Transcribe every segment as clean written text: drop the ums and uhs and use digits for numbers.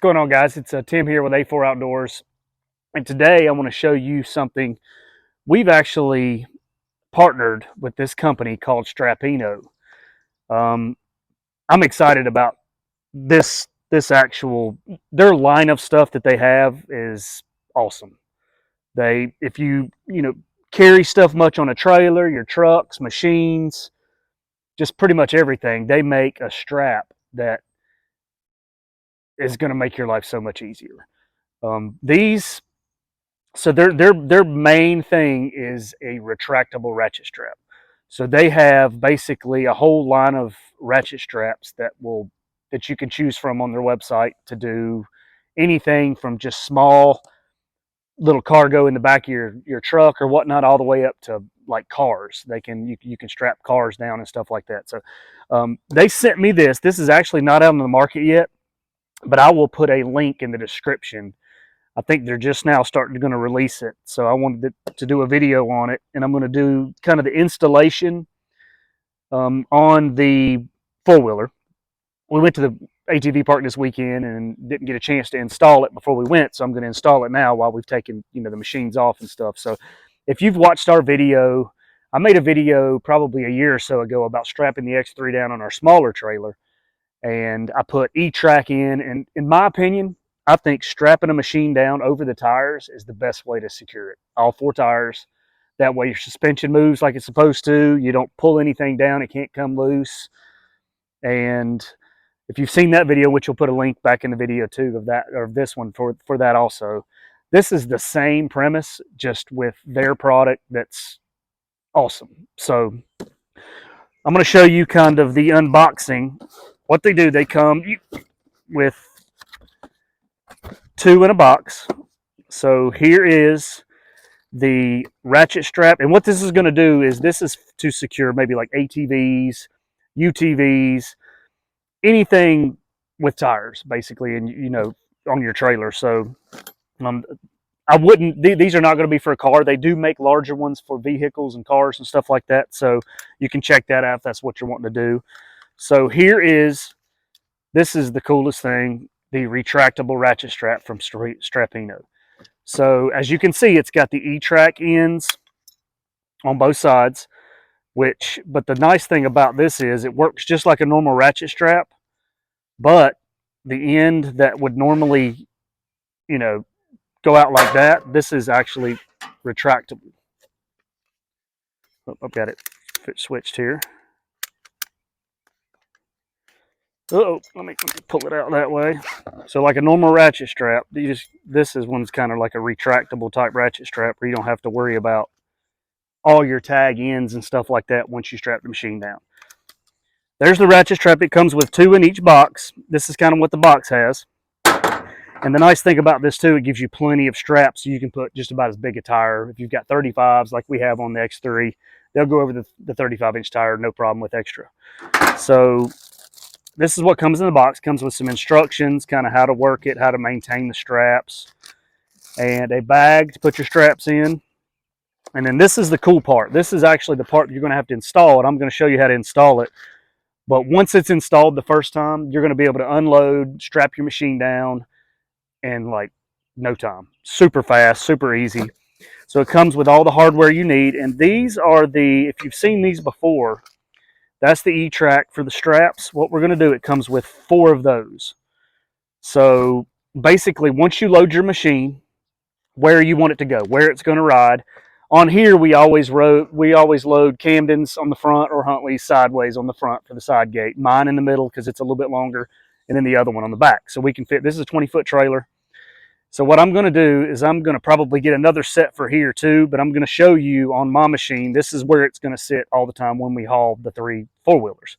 going on, guys? It's Tim here with A4 Outdoors, and today I want to show you something. We've actually partnered with this company called Strapinno. I'm excited about this actual their line of stuff that they have is awesome. If you carry stuff much on a trailer, your trucks, machines, just pretty much everything, they make a strap that is going to make your life so much easier. These So their main thing is a retractable ratchet strap. So they have basically a whole line of ratchet straps that you can choose from on their website to do anything from just small little cargo in the back of your truck or whatnot, all the way up to like cars. You can strap cars down and stuff like that. So they sent me this. This is actually not out on the market yet, but I will put a link in the description. I think they're just now going to release it. So I wanted to do a video on it, and I'm going to do kind of the installation on the four-wheeler. We went to the ATV park this weekend and didn't get a chance to install it before we went, so I'm going to install it now while we've taken the machines off and stuff. So if you've watched our video, I made a video probably a year or so ago about strapping the X3 down on our smaller trailer, and I put E-track in, and in my opinion, I think strapping a machine down over the tires is the best way to secure it. All four tires. That way your suspension moves like it's supposed to. You don't pull anything down. It can't come loose. And if you've seen that video, which we'll put a link back in the video too of that, or this one for that also. This is the same premise, just with their product that's awesome. So I'm going to show you kind of the unboxing. What they do, they come with two in a box. So here is the ratchet strap, and what this is going to do is this is to secure maybe like ATVs, UTVs, anything with tires basically, and on your trailer. So I wouldn't, these are not going to be for a car. They do make larger ones for vehicles and cars and stuff like that, so you can check that out if that's what you're wanting to do. So this is the coolest thing, the retractable ratchet strap from Strapinno. So as you can see, it's got the E-track ends on both sides, but the nice thing about this is it works just like a normal ratchet strap, but the end that would normally, go out like that, this is actually retractable. Oh, I've got it switched here. Let me pull it out that way. So like a normal ratchet strap, this one's kind of like a retractable type ratchet strap where you don't have to worry about all your tag ends and stuff like that once you strap the machine down. There's the ratchet strap. It comes with two in each box. This is kind of what the box has. And the nice thing about this too, it gives you plenty of straps, so you can put just about as big a tire. If you've got 35s like we have on the X3, they'll go over the 35-inch tire, no problem with extra. So this is what comes in the box. Comes with some instructions, kind of how to work it, how to maintain the straps, and a bag to put your straps in. And then this is the cool part. This is actually the part you're going to have to install it. I'm going to show you how to install it. But once it's installed the first time, you're going to be able to unload, strap your machine down in like no time. Super fast, super easy. So it comes with all the hardware you need. And these are if you've seen these before, that's the E-track for the straps. What we're going to do, it comes with 4 of those. So basically, once you load your machine, where you want it to go, where it's going to ride. On here, we always load Camdens on the front or Huntley's sideways on the front for the side gate. Mine in the middle because it's a little bit longer, and then the other one on the back. So we can fit, this is a 20-foot trailer. So what I'm going to do is I'm going to probably get another set for here too, but I'm going to show you on my machine, this is where it's going to sit all the time when we haul the 3 four-wheelers.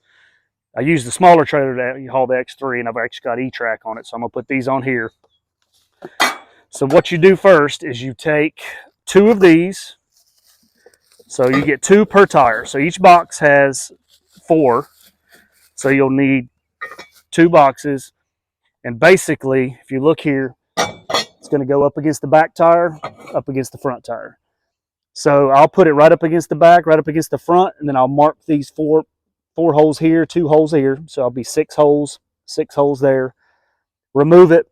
I use the smaller trailer to haul the X3, and I've actually got E-track on it, so I'm going to put these on here. So what you do first is you take 2 of these. So you get 2 per tire. So each box has 4. So you'll need 2 boxes. And basically, if you look here, it's going to go up against the back tire, up against the front tire. So I'll put it right up against the back, right up against the front, and then I'll mark these 4 holes here, 2 holes here. So I'll be 6 holes there. Remove it,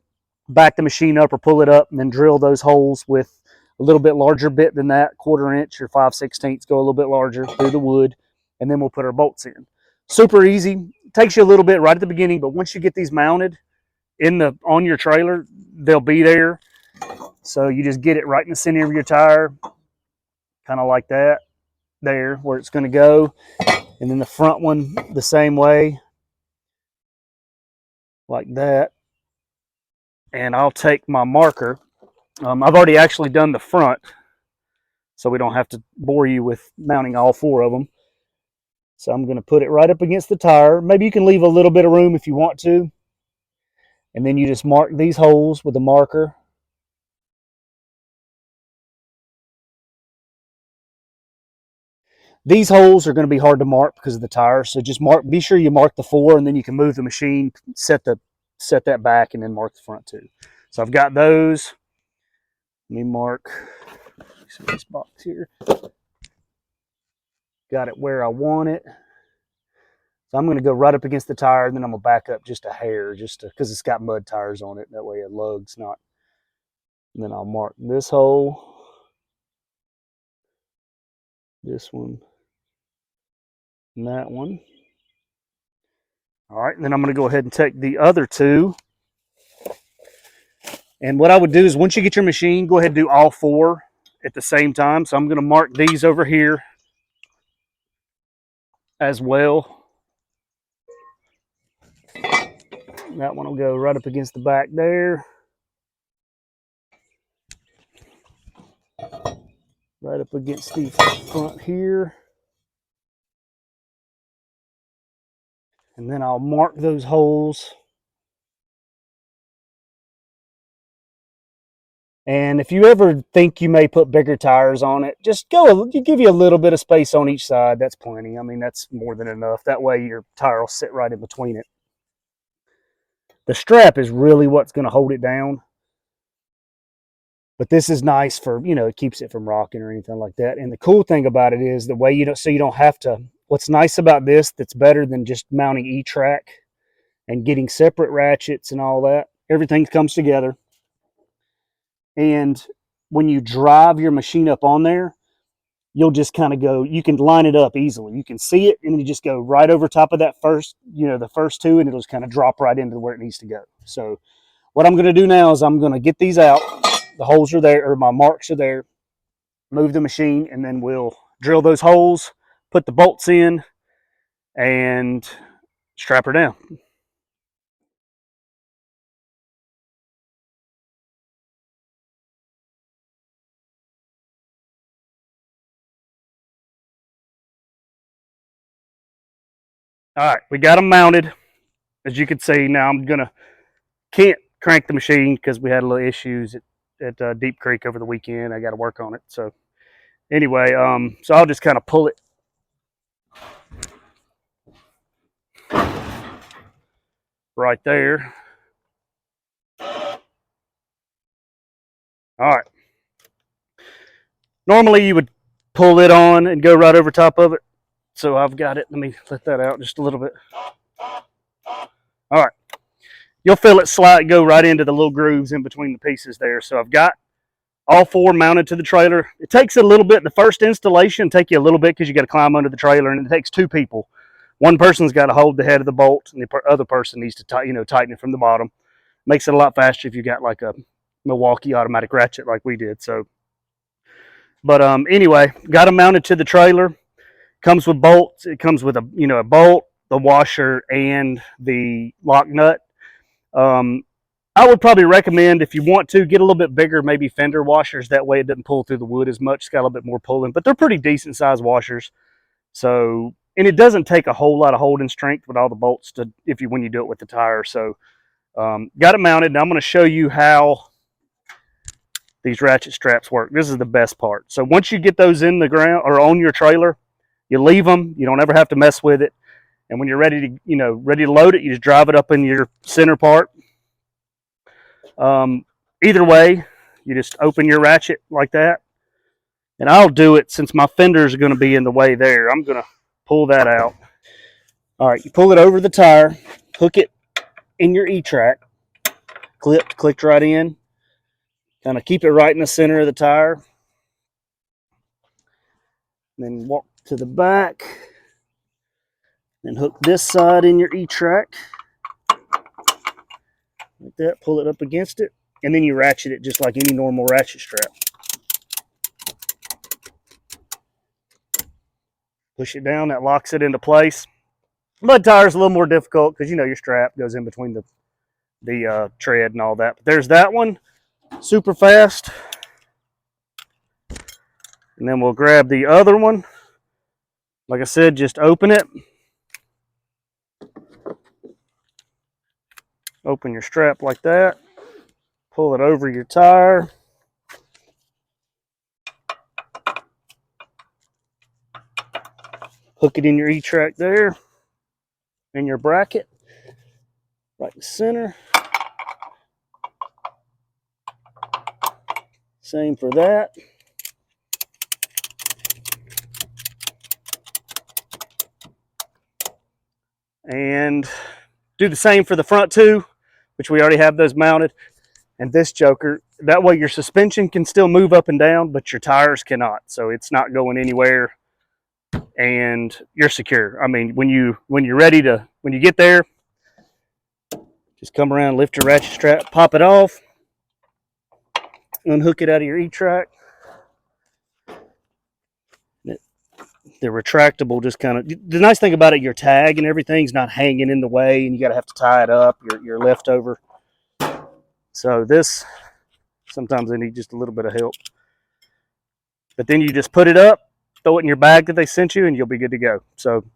back the machine up or pull it up, and then drill those holes with a little bit larger bit than that, 1/4 inch or 5/16, go a little bit larger through the wood, and then we'll put our bolts in. Super easy. It takes you a little bit right at the beginning, but once you get these mounted on your trailer, they'll be there. So you just get it right in the center of your tire, kind of like that, there where it's going to go. And then the front one the same way, like that. And I'll take my marker. I've already actually done the front, so we don't have to bore you with mounting all 4 of them. So I'm going to put it right up against the tire. Maybe you can leave a little bit of room if you want to. And then you just mark these holes with a marker. These holes are going to be hard to mark because of the tire, so just be sure you mark the 4, and then you can move the machine, set that back, and then mark the front too. So I've got those. Let me mark this box here. Got it where I want it. So I'm going to go right up against the tire, and then I'm going to back up just a hair, just because it's got mud tires on it. That way it lugs not. And then I'll mark this hole, this one, and that one. All right, and then I'm going to go ahead and take the other 2. And what I would do is once you get your machine, go ahead and do all 4 at the same time. So I'm going to mark these over here as well. That one will go right up against the back there. Right up against the front here. And then I'll mark those holes. And if you ever think you may put bigger tires on it, just give you a little bit of space on each side. That's plenty. I mean, that's more than enough. That way your tire will sit right in between it. The strap is really what's going to hold it down. But this is nice for, it keeps it from rocking or anything like that. And the cool thing about it is the way you don't have to, what's nice about this that's better than just mounting E-track and getting separate ratchets and all that, everything comes together. And when you drive your machine up on there, you'll just kind of go, you can line it up easily. You can see it, and you just go right over top of that first, the first 2, and it'll just kind of drop right into where it needs to go. So what I'm going to do now is I'm going to get these out. The holes are there, or my marks are there. Move the machine, and then we'll drill those holes, put the bolts in, and strap her down. All right, we got them mounted. As you can see, now can't crank the machine because we had a little issues at Deep Creek over the weekend. I got to work on it. So anyway, so I'll just kind of pull it right there. All right. Normally you would pull it on and go right over top of it. So I've got it. Let me let that out just a little bit. All right. You'll feel it go right into the little grooves in between the pieces there. So I've got all 4 mounted to the trailer. It takes a little bit. The first installation take you a little bit because you got to climb under the trailer, and it takes 2 people. One person's got to hold the head of the bolt, and the other person needs to tighten it from the bottom. Makes it a lot faster if you got like a Milwaukee automatic ratchet like we did. So, but anyway, got them mounted to the trailer. Comes with bolts. It comes with a bolt, the washer, and the lock nut. I would probably recommend, if you want to, get a little bit bigger, maybe fender washers. That way it doesn't pull through the wood as much. It's got a little bit more pulling, but they're pretty decent sized washers. So, and it doesn't take a whole lot of holding strength with all the bolts when you do it with the tire. So, got it mounted. Now I'm going to show you how these ratchet straps work. This is the best part. So once you get those in the ground or on your trailer, you leave them. You don't ever have to mess with it. And when you're ready to load it, you just drive it up in your center part. Either way, you just open your ratchet like that. And I'll do it since my fenders are going to be in the way there. I'm going to pull that out. All right, you pull it over the tire, hook it in your E-track, clicked right in. Kind of keep it right in the center of the tire. Then walk to the back. Then hook this side in your E-track. Like that, pull it up against it. And then you ratchet it just like any normal ratchet strap. Push it down, that locks it into place. Mud tire is a little more difficult because, you know, your strap goes in between the tread and all that. But there's that one, super fast. And then we'll grab the other one. Like I said, just open it. Open your strap like that. Pull it over your tire. Hook it in your E-track there. In your bracket. Right in the center. Same for that. And do the same for the front two, which we already have those mounted. And this joker, that way your suspension can still move up and down, but your tires cannot. So it's not going anywhere and you're secure. I mean, when you're ready to, when you get there, just come around, lift your ratchet strap, pop it off, unhook it out of your E-track. The retractable just kind of, the nice thing about it, your tag and everything's not hanging in the way and you gotta have to tie it up, your leftover. So this, sometimes they need just a little bit of help. But then you just put it up, throw it in your bag that they sent you, and you'll be good to go. So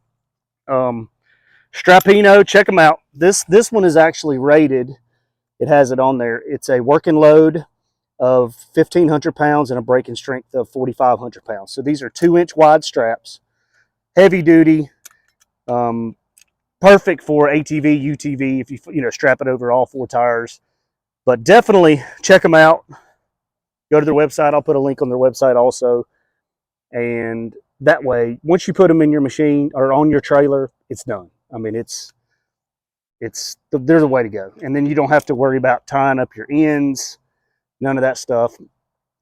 Strapinno, check them out. This one is actually rated. It has it on there. It's a working load of 1,500 pounds and a braking strength of 4,500 pounds. So these are 2-inch wide straps, heavy duty, perfect for ATV, UTV, if you strap it over all 4 tires. But definitely check them out. Go to their website. I'll put a link on their website also. And that way, once you put them in your machine or on your trailer, it's done. I mean, there's a way to go. And then you don't have to worry about tying up your ends, none of that stuff.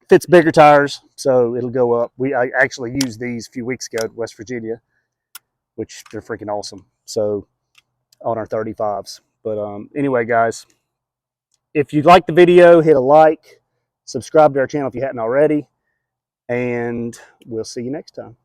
Fits bigger tires, so it'll go up. I actually used these a few weeks ago at West Virginia, which they're freaking awesome. So on our 35s. But anyway, guys, if you like the video, hit a like, subscribe to our channel if you hadn't already, and we'll see you next time.